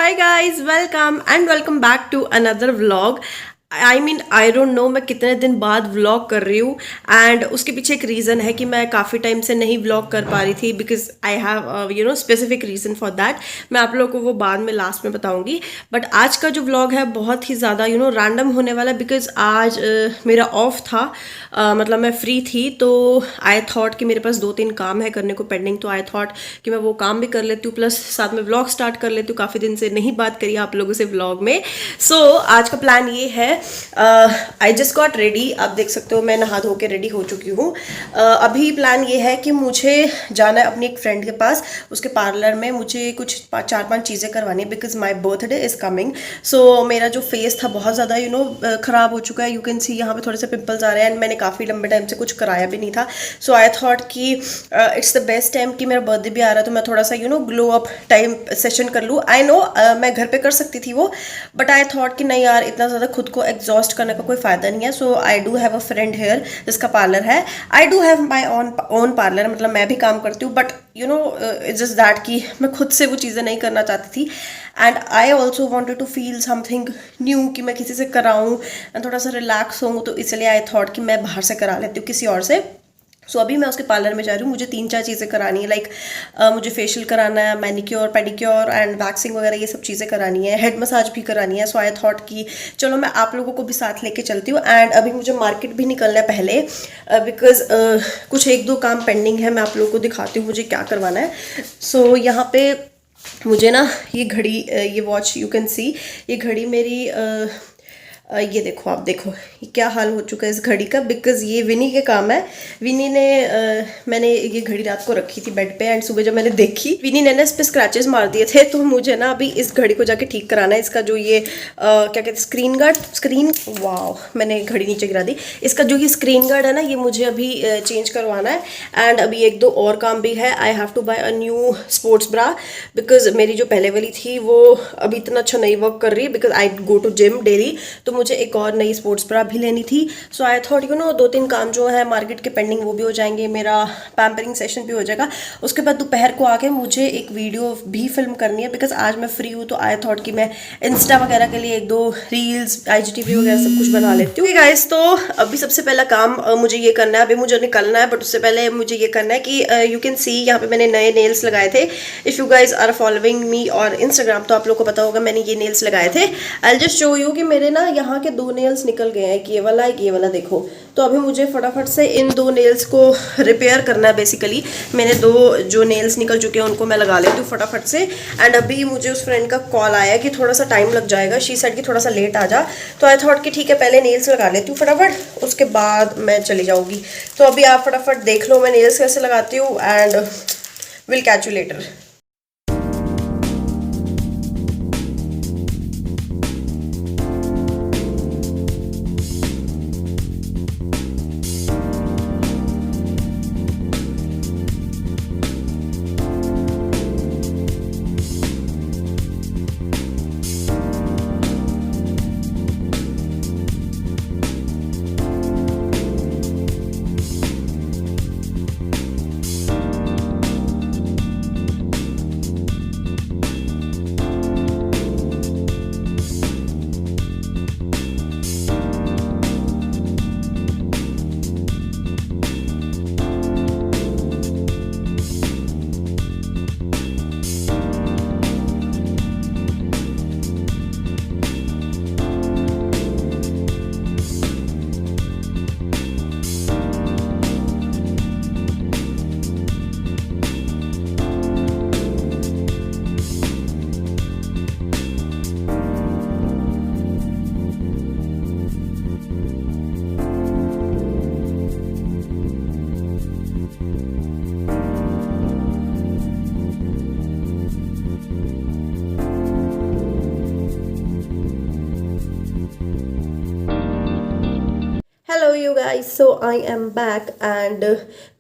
Hi guys, welcome and welcome back to another vlog. I don't know मैं कितने दिन बाद व्लॉग कर रही हूँ एंड उसके पीछे एक रीज़न है कि मैं काफ़ी टाइम से नहीं व्लॉग कर पा रही थी because I have specific reason for that. मैं आप लोगों को वो बाद में लास्ट में बताऊंगी. बट आज का जो व्लॉग है बहुत ही ज़्यादा रैंडम होने वाला है बिकॉज आज मेरा ऑफ था. मतलब मैं फ्री थी तो आई थॉट कि मेरे पास 2-3 काम है करने को पेंडिंग, तो आई थॉट कि मैं वो काम भी कर लेती हूँ प्लस साथ में व्लॉग स्टार्ट कर लेती हूँ. काफ़ी दिन से नहीं बात करी आप लोगों से व्लॉग में. सो आज का प्लान ये है, आई जस्ट गॉट रेडी. आप देख सकते हो मैं नहा धो के रेडी हो चुकी हूँ. अभी प्लान ये है कि मुझे जाना है अपनी एक फ्रेंड के पास, उसके पार्लर में. मुझे कुछ 4-5 चीज़ें करवानी है because my birthday is coming. So मेरा जो फेस था बहुत ज़्यादा ख़राब हो चुका है. यू कैन सी यहाँ पे थोड़े से पिंपल्स आ रहे हैं एंड मैंने काफ़ी लंबे टाइम से कुछ कराया भी नहीं था. सो आई थॉट कि इट्स द बेस्ट टाइम कि मेरा बर्थडे भी आ रहा है तो मैं थोड़ा सा ग्लो अप टाइम सेशन कर लूँ. आई नो मैं घर पे कर सकती थी वो, बट आई थॉट कि नहीं यार इतना ज़्यादा खुद को एग्जॉस्ट करने का कोई फ़ायदा नहीं है. So I do have a friend here जिसका पार्लर है. I do have my own parlour, मतलब मैं भी काम करती हूँ, बट इट्स जस्ट दैट कि मैं खुद से वो चीज़ें नहीं करना चाहती थी. And I also wanted to feel something new कि मैं किसी से कराऊँ एंड थोड़ा सा रिलैक्स हूँ. तो इसलिए आई थॉट कि मैं बाहर से करा लेती हूँ किसी और से. सो अभी मैं उसके पार्लर में जा रही हूँ. मुझे 3-4 चीज़ें करानी है, लाइक मुझे फेशियल कराना है, मैनिक्योर पेडिक्योर एंड वैक्सिंग वगैरह ये सब चीज़ें करानी है, हेड मसाज भी करानी है. सो आई थॉट कि चलो मैं आप लोगों को भी साथ लेके चलती हूँ. एंड अभी मुझे मार्केट भी निकलना है पहले बिकॉज कुछ 1-2 काम पेंडिंग है. मैं आप लोगों को दिखाती हूँ मुझे क्या करवाना है. सो यहाँ पे मुझे ना ये घड़ी, ये वॉच यू कैन सी, ये घड़ी मेरी ये देखो, आप देखो ये क्या हाल हो चुका है इस घड़ी का बिकॉज ये विनी के काम है. विनी ने मैंने ये घड़ी रात को रखी थी बेड पे एंड सुबह जब मैंने देखी विनी ने ना इस पर स्क्रैचेस मार दिए थे. तो मुझे ना अभी इस घड़ी को जाके ठीक कराना है. इसका जो ये क्या कहते हैं स्क्रीन वाओ, मैंने घड़ी नीचे गिरा दी. इसका जो ये स्क्रीन गार्ड है ना ये मुझे अभी चेंज करवाना है. एंड अभी 1-2 और काम भी है. I have to buy a new sports bra because मेरी जो पहले वाली थी वो अभी इतना अच्छा नहीं वर्क कर रही because I go to gym daily. तो मुझे एक और नई स्पोर्ट्स ब्रा भी लेनी थी. सो आई थॉट 2-3 काम जो है मार्केट के पेंडिंग वो भी हो जाएंगे, मेरा पैम्परिंग सेशन भी हो जाएगा. उसके बाद दोपहर को आके मुझे एक वीडियो भी फिल्म करनी है बिकॉज आज मैं फ्री हूँ. तो आई थॉट कि मैं इंस्टा वगैरह के लिए 1-2 रील्स IGTV वगैरह सब कुछ बना लेती हूँ. गाइस तो अभी सबसे पहला काम मुझे ये करना है. अभी मुझे निकलना है बट उससे पहले मुझे ये करना है कि यू कैन सी यहाँ पे मैंने नए नेल्स लगाए थे. If you guys are following me और इंस्टाग्राम तो आप लोग को पता होगा मैंने ये नेल्स लगाए थे. आई जस्ट शो यू कि मेरे ना यहाँ के 2 नेल्स निकल गए हैं, एक ये वाला देखो. तो अभी मुझे फटाफट से इन 2 नेल्स को रिपेयर करना है. बेसिकली मैंने 2 जो नेल्स निकल चुके हैं उनको मैं लगा लेती हूँ फटाफट से. एंड अभी मुझे उस फ्रेंड का कॉल आया कि थोड़ा सा टाइम लग जाएगा, शी सेड कि थोड़ा सा लेट आ जा. तो आई थॉट कि ठीक है पहले नेल्स लगा लेती हूँ फटाफट, उसके बाद मैं चली जाऊँगी. तो अभी आप फटाफट देख लो मैं नेल्स कैसे लगाती हूँ and will catch you later. Hello you guys, so I am back and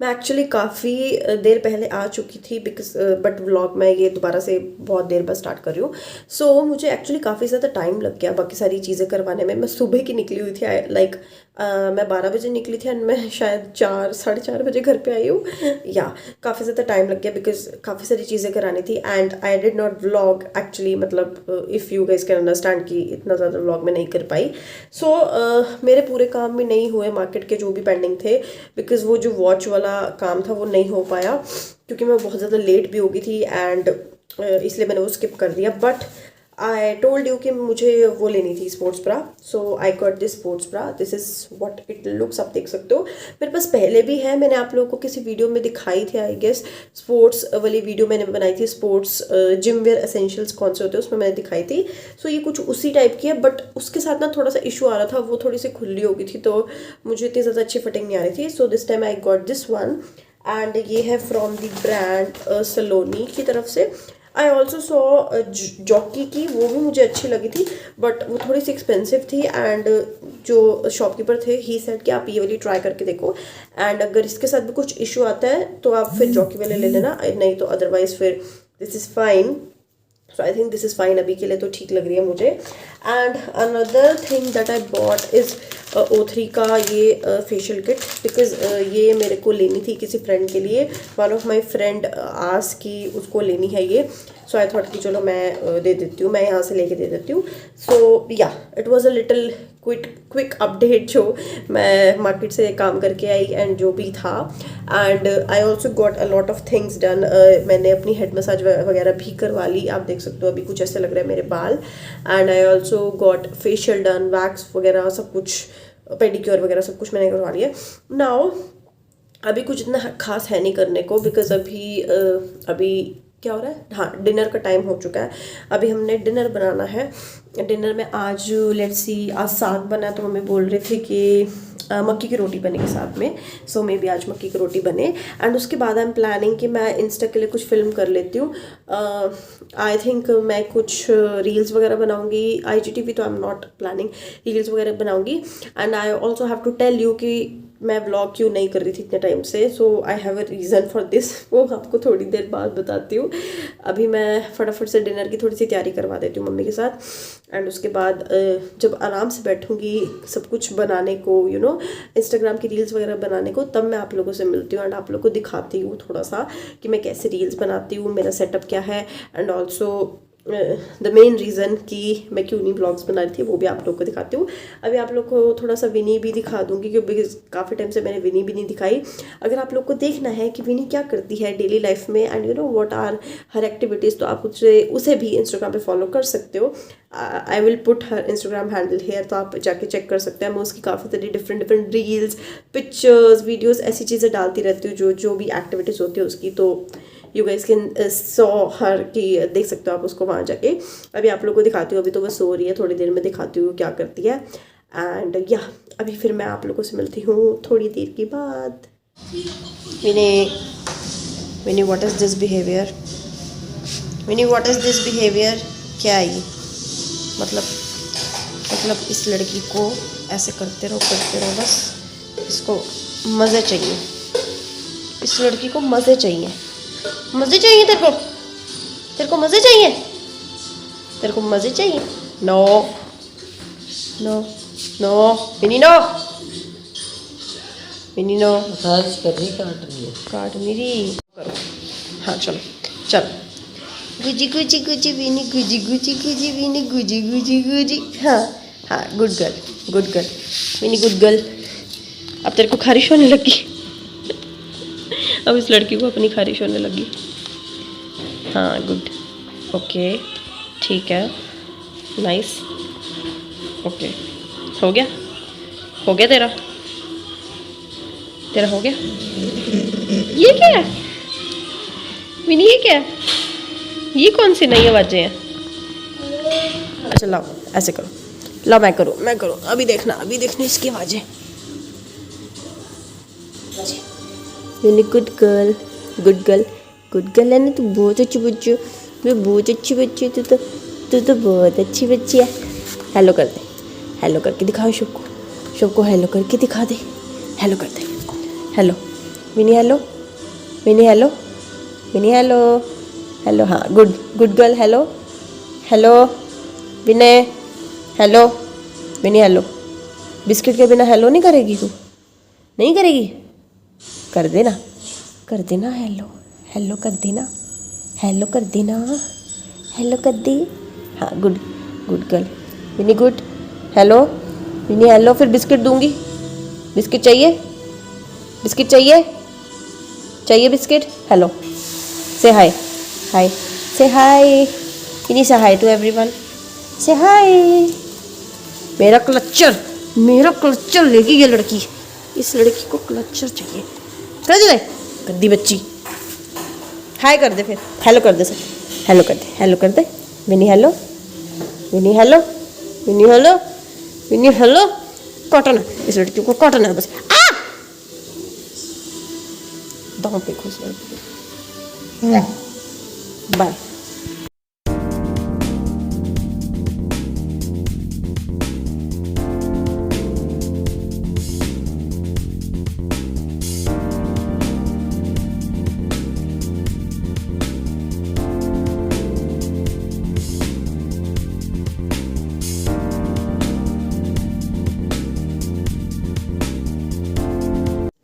मैं एक्चुअली काफ़ी देर पहले आ चुकी थी बिकॉज बट व्लॉग मैं ये दोबारा से बहुत देर बाद स्टार्ट कर रही हूँ. सो मुझे एक्चुअली काफ़ी ज़्यादा टाइम लग गया बाकी सारी चीज़ें करवाने में. मैं सुबह की निकली हुई थी, लाइक मैं 12 बजे निकली थी एंड मैं शायद 4 साढ़े 4 बजे घर पे आई हूँ। या काफ़ी ज़्यादा टाइम लग गया बिकॉज काफ़ी सारी चीज़ें करानी थी and I did not vlog actually, मतलब if you guys can understand कि इतना ज़्यादा व्लॉग में नहीं कर पाई। सो मेरे पूरे काम भी नहीं हुए, मार्केट के जो भी पेंडिंग थे, बिकॉज वो जो वॉच वाला काम था वो नहीं हो पाया क्योंकि मैं बहुत ज़्यादा लेट भी हो गई थी एंड इसलिए मैंने वो स्किप कर दिया। बट आई टोल्ड यू कि मुझे वो लेनी थी sports bra, so I got this sports bra. This is what it looks, आप देख सकते हो। मेरे पास पहले भी है, मैंने आप लोगों को किसी वीडियो में दिखाई थी आई गेस, स्पोर्ट्स वाली वीडियो मैंने बनाई थी, स्पोर्ट्स जिम वेयर एसेंशियल्स कौन से होते हैं उसमें मैंने दिखाई थी। सो ये कुछ उसी टाइप की है, बट उसके साथ ना थोड़ा सा इशू आ रहा था, वो थोड़ी सी खुली हो गई थी तो मुझे इतनी ज़्यादा अच्छी फिटिंग नहीं आ रही थी। So this time I got this one and ये है फ्रॉम द ब्रांड सलोनी की तरफ से। आई ऑल्सो सॉ जॉकी की, वो भी मुझे अच्छी लगी थी बट वो थोड़ी सी एक्सपेंसिव थी एंड जो शॉपकीपर थे ही सेड कि आप ये वाली ट्राई करके देखो एंड अगर इसके साथ भी कुछ इशू आता है तो आप फिर जॉकी वाले ले लेना, नहीं तो अदरवाइज फिर this is fine. So I think this is fine, अभी के लिए तो ठीक लग रही है मुझे। And another thing that I bought is O3 का ये फेशियल किट, बिकॉज ये मेरे को लेनी थी किसी फ्रेंड के लिए। वन ऑफ माई फ्रेंड आस की उसको लेनी है ये, सो आई थॉट कि चलो मैं दे देती हूँ, मैं यहाँ से लेके दे देती हूँ। सो या it was a little quick update जो मैं मार्केट से काम करके आई एंड जो भी था। And I also got a lot of things done. मैंने अपनी हेड मसाज वगैरह भी करवा ली, आप देख सकते हो अभी कुछ ऐसे लग रहा है मेरे बाल। And I also got facial done, wax वगैरह सब कुछ, पेडिक्योर वगैरह सब कुछ मैंने करवा लिया। नाउ अभी कुछ इतना खास है नहीं करने को, बिकॉज अभी क्या हो रहा है, हाँ डिनर का टाइम हो चुका है। अभी हमने डिनर बनाना है। डिनर में आज लेट्स सी, आज साग बना है तो मम्मी बोल रही थी कि मक्की की रोटी बनेगी साथ में। सो मे बी आज मक्की की रोटी बने एंड उसके बाद आई एम प्लानिंग कि मैं इंस्टा के लिए कुछ फिल्म कर लेती हूँ। आई थिंक मैं कुछ रील्स वगैरह बनाऊँगी, IGTV तो I am not planning, reels वगैरह बनाऊँगी। And I also have to tell you कि मैं व्लॉग क्यों नहीं कर रही थी इतने टाइम से। So I have a reason for this, वो आपको थोड़ी देर बाद बताती हूँ। अभी मैं फटाफट से डिनर की थोड़ी सी तैयारी करवा देती हूँ मम्मी के साथ एंड उसके बाद जब आराम से बैठूँगी सब कुछ बनाने को, यू नो इंस्टाग्राम की रील्स वगैरह बनाने को, तब मैं आप लोगों से मिलती हूँ एंड आप लोगों को दिखाती हूँ थोड़ा सा कि मैं कैसे रील्स बनाती हूँ, मेरा सेटअप क्या है and also the main reason कि मैं क्यों नहीं ब्लॉग्स बना रही थी वो भी आप लोग को दिखाती हूँ। अभी आप लोग को थोड़ा सा विनी भी दिखा दूँगी क्योंकि काफ़ी टाइम से मैंने विनी भी नहीं दिखाई। अगर आप लोग को देखना है कि विनी क्या करती है डेली लाइफ में and you know what are her activities, तो आप उसे भी इंस्टाग्राम पे फॉलो कर सकते हो। I will put her Instagram handle here, तो आप जाके चेक कर सकते हैं। मैं उसकी काफ़ी सारी डिफरेंट रील्स, पिक्चर्स, वीडियोस ऐसी चीज़ें डालती रहती हूँ जो भी एक्टिविटीज़ होती है उसकी। तो you guys can saw her की देख सकते हो आप उसको वहाँ जाके। अभी आप लोग को दिखाती हूँ, अभी तो बस सो रही है, थोड़ी देर में दिखाती हूँ क्या करती है। एंड या अभी फिर मैं आप लोगों से मिलती हूँ थोड़ी देर के बाद। Vini what is this behaviour, Vini what is this behaviour, क्या है ये मतलब इस लड़की को ऐसे करते रहो बस, इसको मज़े चाहिए, इस लड़की को मज़े चाहिए, मज़े चाहिए तेरे को मज़े चाहिए, तेरे को मज़े चाहिए। नो नो नो विनी, नो विनी, नो काट नहीं रही, करो हाँ चलो गुजी गुजी गुजी विनी, गुजी गुजी गुजी विनी, गुजी गुजी गुजी, हाँ गुड गर्ल विनी, गुड गर्ल। अब तेरे को खारिश होने लगी अब इस लड़की को अपनी खारिश होने लगी। हाँ गुड, ओके ठीक है, नाइस, ओके हो गया तेरा हो गया। ये क्या है विनी, ये क्या है, ये कौन सी नई आवाज़ें हैं। अच्छा लाओ ऐसे करो, लाओ मैं करूँ अभी देखना इसकी आवाज़ें। विनी गुड गर्ल है ना, तू बहुत अच्छी बच्ची है, तू तो बहुत अच्छी बच्ची है। हेलो कर दे, हेलो करके दिखाओ सबको हेलो करके दिखा दे, हेलो कर दे, हेलो विनी, हेलो हाँ गुड गर्ल, हेलो विनय, हेलो विनी, बिस्किट के बिना हेलो नहीं करेगी तू? नहीं करेगी? कर देना, कर देना हेलो, हेलो कर देना, हेलो कर देना, हेलो कर दी। हाँ गुड, गुड गर्ल विनी, गुड। हेलो विनी, हेलो। फिर बिस्किट दूंगी। बिस्किट चाहिए? बिस्किट चाहिए? चाहिए बिस्किट? हेलो, से हाय, हाय, से हाय विनी, से हाय टू एवरीवन, से हाय। मेरा क्लचर, मेरा क्लचर लेगी ये लड़की। इस लड़की को क्लचर चाहिए। कर दे गद्दी बच्ची। हाय कर दे, फिर हेलो कर दे सब। हेलो कर दे, हेलो कर दे विनी, हेलो विनी, हेलो विनी, हेलो विनी, हेलो। कॉटन है इस लड़की को, कॉटन है बस। आ दांव पे घुस लड़की। Bye.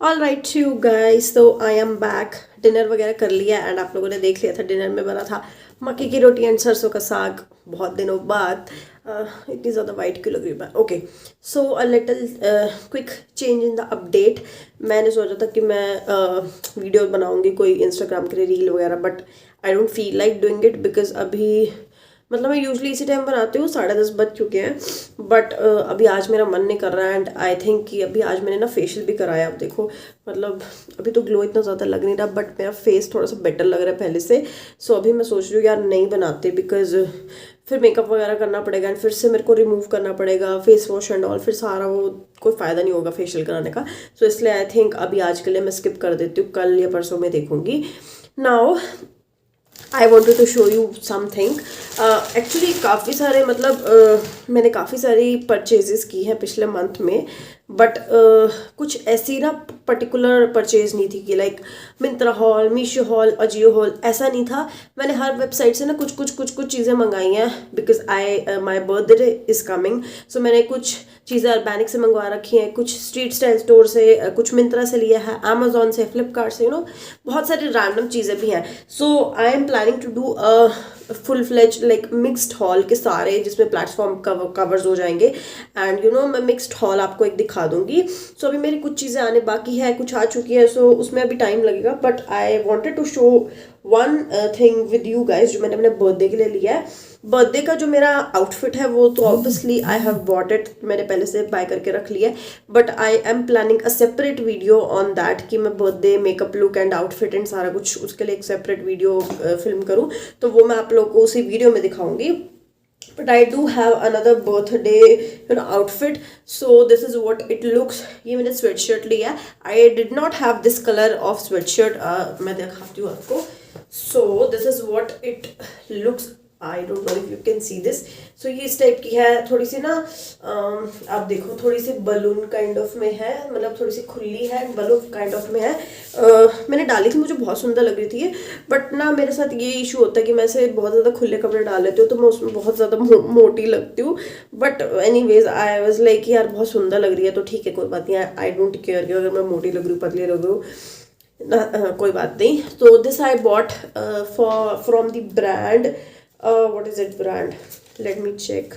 All right you guys, तो आई एम बैक। डिनर वगैरह कर लिया एंड आप लोगों ने देख लिया था डिनर में बना था मक्की की रोटी एंड सरसों का साग। बहुत दिनों बाद। इतनी ज़्यादा वाइट क्यों लग रही है? Okay, so a little quick change in the update. मैंने सोचा था कि मैं वीडियो बनाऊंगी कोई इंस्टाग्राम के लिए रील वगैरह, but I don't feel like doing it because अभी मतलब मैं यूजली इसी टाइम बनाती हूँ, 10:30 बज चुके हैं। बट अभी आज मेरा मन नहीं कर रहा है एंड आई थिंक कि अभी आज मैंने ना फेशियल भी कराया। अब देखो मतलब अभी तो ग्लो इतना ज़्यादा लग नहीं रहा, बट मेरा फेस थोड़ा सा बेटर लग रहा है पहले से। सो अभी मैं सोच रही हूँ यार नहीं बनाते, बिकॉज फिर मेकअप वगैरह करना पड़ेगा एंड फिर से मेरे को रिमूव करना पड़ेगा फेस वॉश एंड ऑल, फिर सारा वो कोई फ़ायदा नहीं होगा फेशियल कराने का। सो इसलिए आई थिंक अभी आज के लिए मैं स्किप कर देती हूँ, कल या परसों में देखूँगी। Now I wanted to show you something. Actually काफ़ी सारे मतलब मैंने काफ़ी सारी परचेजेस की हैं पिछले मंथ में, बट कुछ ऐसी ना पर्टिकुलर परचेज नहीं थी कि like Myntra hall, Meesho hall, Ajio hall, ऐसा नहीं था। मैंने हर वेबसाइट से ना कुछ चीज़ें मंगाई हैं because my birthday is coming. So मैंने कुछ चीज़ें अर्बैनिक से मंगवा रखी हैं, कुछ स्ट्रीट स्टाइल स्टोर से, कुछ मिंत्रा से लिया है, अमेजोन से, फ्लिपकार्ट से, बहुत सारी रैंडम चीज़ें भी हैं। So I am planning to do a full fledge like mixed haul के सारे, जिसमें प्लेटफॉर्म कवर्स हो जाएंगे एंड मैं मिक्स्ड हॉल आपको एक दिखा दूंगी। सो अभी मेरी कुछ चीज़ें आने बाकी है, कुछ आ चुकी है, सो उसमें अभी टाइम लगेगा। But I wanted to show one thing with you guys जो मैंने अपने बर्थडे के लिए लिया है। बर्थडे का जो मेरा आउटफिट है वो तो obviously I have bought it, मैंने पहले से बाय करके रख लिया है, but I am planning a separate video on that कि मैं birthday makeup look and outfit and सारा कुछ उसके लिए एक सेपरेट वीडियो फिल्म करूँ, तो वो मैं आप लोगों को उसी वीडियो में दिखाऊंगी। But I do have another birthday outfit, so this is what it looks। ये मैंने sweatshirt लिया। I did not have this color of sweatshirt। मैं दिखाती हूँ आपको। So this is what it looks। I don't know if you can see this। So ये इस type की है, थोड़ी सी ना आप देखो थोड़ी सी बलून काइंड ऑफ में है, मतलब थोड़ी सी खुली है, बलून काइंड ऑफ में है। मैंने डाली थी, मुझे बहुत सुंदर लग रही थी, बट ना मेरे साथ ये इशू होता है कि मैं ऐसे बहुत ज़्यादा खुले कपड़े डाल लेती हूँ तो मैं उसमें बहुत ज़्यादा मोटी लगती हूँ। But anyways I was like यार बहुत सुंदर लग रही है तो ठीक है, कोई बात नहीं। आई डोंट केयर कि अगर मैं मोटी लग रही हूँ, पतली लग रही हूँ, कोई बात नहीं। तो this I bought from the brand, what is it brand, let me check.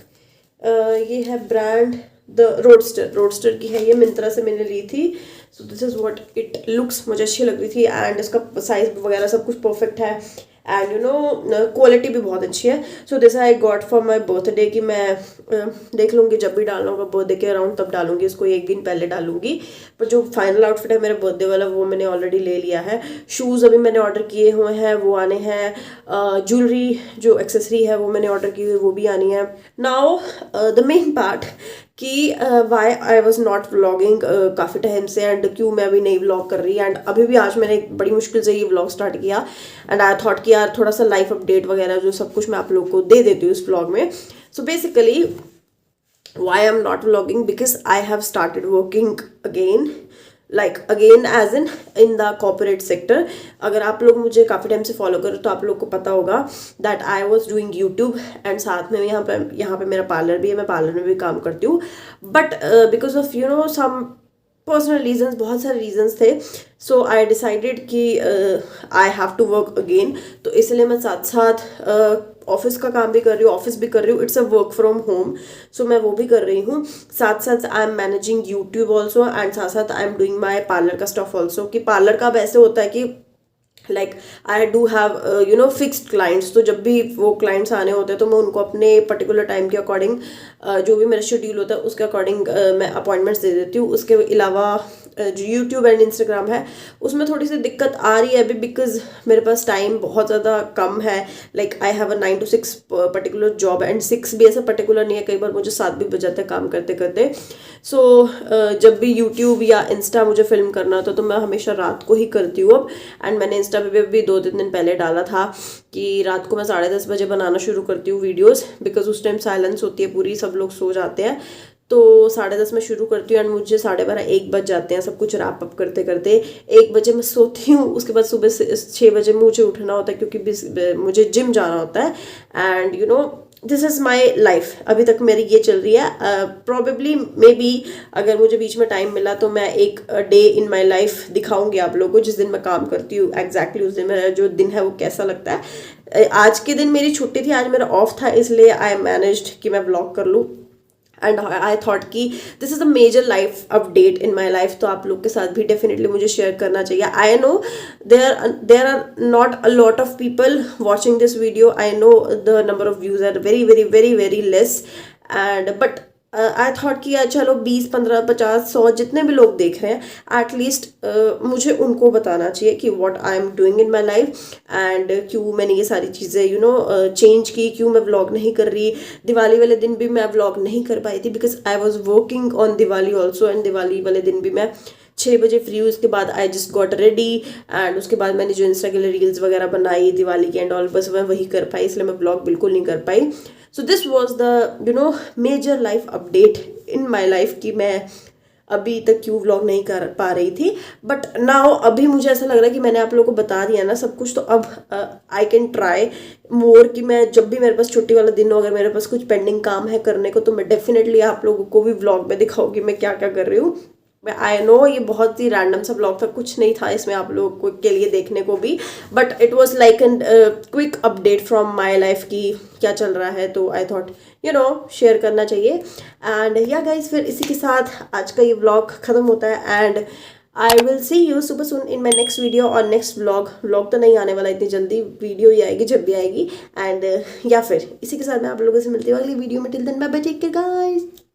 ये है ब्रांड द रोडस्टर की है, ये मिंत्रा से मैंने ली थी। So this is what it looks, मुझे अच्छी लग रही थी एंड इसका साइज वगैरह सब कुछ परफेक्ट है एंड क्वालिटी भी बहुत अच्छी है। So this I got for my birthday कि मैं देख लूँगी जब भी डालना होगा बर्थडे के अराउंड तब डालूंगी इसको, एक दिन पहले डालूंगी। पर जो फाइनल आउटफिट है मेरे बर्थडे वाला वो मैंने ऑलरेडी ले लिया है। शूज़ अभी मैंने ऑर्डर किए हुए हैं, वो आने हैं। ज्वेलरी जो एक्सेसरी है वो मैंने ऑर्डर की हुई, वो भी आनी है। नाउ द मेन पार्ट कि why I was not vlogging काफ़ी टाइम से एंड क्यों मैं अभी नहीं व्लॉग कर रही। एंड अभी भी आज मैंने बड़ी मुश्किल से ये व्लॉग स्टार्ट किया एंड आई थॉट कि यार थोड़ा सा लाइफ अपडेट वगैरह जो सब कुछ मैं आप लोग को दे देती हूँ इस व्लॉग में। So basically why I'm not vlogging, because I have started working again। Like again as in the corporate sector. अगर आप लोग मुझे काफ़ी टाइम से फॉलो करो तो आप लोग को पता होगा that I was doing YouTube and साथ में यहाँ पे मेरा पार्लर भी है, मैं पार्लर में भी काम करती हूँ। But because of some personal reasons, बहुत सारे रीजंस थे, सो आई डिसाइडेड कि I have to work again. तो इसलिए मैं साथ साथ ऑफिस का काम भी कर रही हूँ, ऑफिस भी कर रही हूँ, it's a work from home, so मैं वो भी कर रही हूँ। साथ साथ I am managing YouTube also and साथ साथ I am doing my parlour का स्टफ ऑल्सो। कि पार्लर का अब ऐसे होता है कि like I do have fixed clients, तो जब भी वो क्लाइंट्स आने होते हैं तो मैं उनको अपने पर्टिकुलर टाइम के अकॉर्डिंग जो भी मेरा शेड्यूल होता है उसके अकॉर्डिंग मैं अपॉइंटमेंट्स दे देती हूँ। उसके अलावा जो यूट्यूब एंड इंस्टाग्राम है उसमें थोड़ी सी दिक्कत आ रही है अभी, बिकॉज मेरे पास टाइम बहुत ज़्यादा कम है। Like I have a 9 to 6 particular job and 6 भी ऐसा पर्टिकुलर नहीं है, कई बार मुझे 7 भी बज जाता है काम करते करते। सो जब भी यूट्यूब या इंस्टा मुझे फिल्म करना होता तो मैं हमेशा रात को ही करती हूँ अब। एंड मैंने इंस्टा पे भी 2-3 दिन पहले डाला था कि रात को मैं 10:30 बजे बनाना शुरू करती हूँ वीडियोस, बिकॉज उस टाइम साइलेंस होती है पूरी, सब लोग सो जाते हैं। तो 10:30 में शुरू करती हूँ एंड मुझे 12:30-1 बज जाते हैं सब कुछ रैप अप करते करते। 1 बजे मैं सोती हूँ, उसके बाद सुबह 6 बजे मुझे उठना होता है क्योंकि मुझे जिम जाना होता है। And this is my life, अभी तक मेरी ये चल रही है। प्रॉबेबली मे बी अगर मुझे बीच में टाइम मिला तो मैं एक डे इन माई लाइफ दिखाऊंगी आप लोगों को, जिस दिन मैं काम करती हूँ एग्जैक्टली उस दिन मेरा जो दिन है वो कैसा लगता है। आज के दिन मेरी छुट्टी थी, आज मेरा ऑफ था, इसलिए आई मैनेज्ड कि मैं व्लॉग कर लूँ। एंड आई थॉट कि this is a major life update in my life, तो आप लोग के साथ भी डेफिनेटली मुझे शेयर करना चाहिए। I know there are not a lot of people watching this video, I know the number of views are very very very very less, and but I thought कि यार चलो 20, 15, 50, 100 जितने भी लोग देख रहे हैं एटलीस्ट मुझे उनको बताना चाहिए कि what I am doing in my life and क्यों मैंने ये सारी चीज़ें चेंज की, क्यों मैं व्लॉग नहीं कर रही। दिवाली वाले दिन भी मैं व्लॉग नहीं कर पाई थी because I was working on Diwali also, and Diwali वाले दिन भी मैं 6 बजे फ्री हुई। उसके बाद I just got ready and उसके बाद मैंने जो इंस्टा के लिए रील्स वगैरह बनाई दिवाली की एंड ऑल, बस मैं वही कर पाई, इसलिए मैं ब्लॉग बिल्कुल नहीं कर पाई। So this was the major life update in my life कि मैं अभी तक क्यों व्लॉग नहीं कर पा रही थी। बट नाउ अभी मुझे ऐसा लग रहा है कि मैंने आप लोगों को बता दिया ना सब कुछ, तो अब आई कैन ट्राई मोर कि मैं जब भी मेरे पास छुट्टी वाला दिन हो, अगर मेरे पास कुछ पेंडिंग काम है करने को, तो मैं डेफिनेटली आप लोगों को भी व्लॉग में दिखाऊंगी मैं क्या क्या कर रही हूँ। आई नो ये बहुत ही रैंडम सा ब्लॉग था, कुछ नहीं था इसमें आप लोगों को के लिए देखने को भी, but it was like an quick update from my life की क्या चल रहा है। तो आई थॉट शेयर करना चाहिए। एंड या गाइज, फिर इसी के साथ आज का ये ब्लॉग ख़त्म होता है and I will see you super soon in my next video और नेक्स्ट व्लॉग तो नहीं आने वाला इतनी जल्दी, वीडियो ही आएगी जब भी आएगी। एंड या फिर इसी के साथ मैं आप लोगों से मिलती हूँ अगली वीडियो में। Till then bye bye, take care guys.